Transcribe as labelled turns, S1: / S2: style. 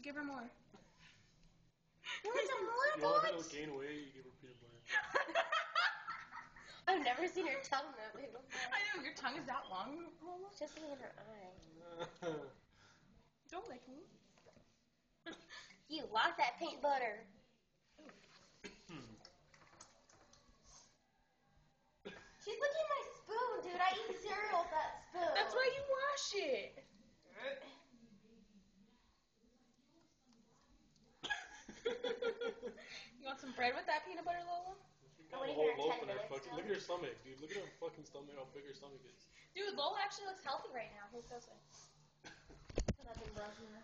S1: Give her more.
S2: Where's the more?
S3: You want her to gain weight? You give her peanut butter.
S2: I've never seen her tongue that big before.
S1: I know, your tongue is that long, Lola?
S2: It's just in her eye.
S1: Don't lick me.
S2: You lost that peanut butter. She's licking my spoon, dude. I eat cereal with that spoon.
S1: That's why you wash it. You want some bread with that peanut butter, Lola?
S2: Oh, wait,
S3: A whole
S2: here,
S3: loaf
S2: 10
S3: in her
S2: minutes
S3: fucking.
S2: now.
S3: Look at her stomach, dude. Look at her fucking stomach. How big her stomach is.
S1: Dude, Lola actually looks healthy right now. Who feels it?
S2: I've been brushing her.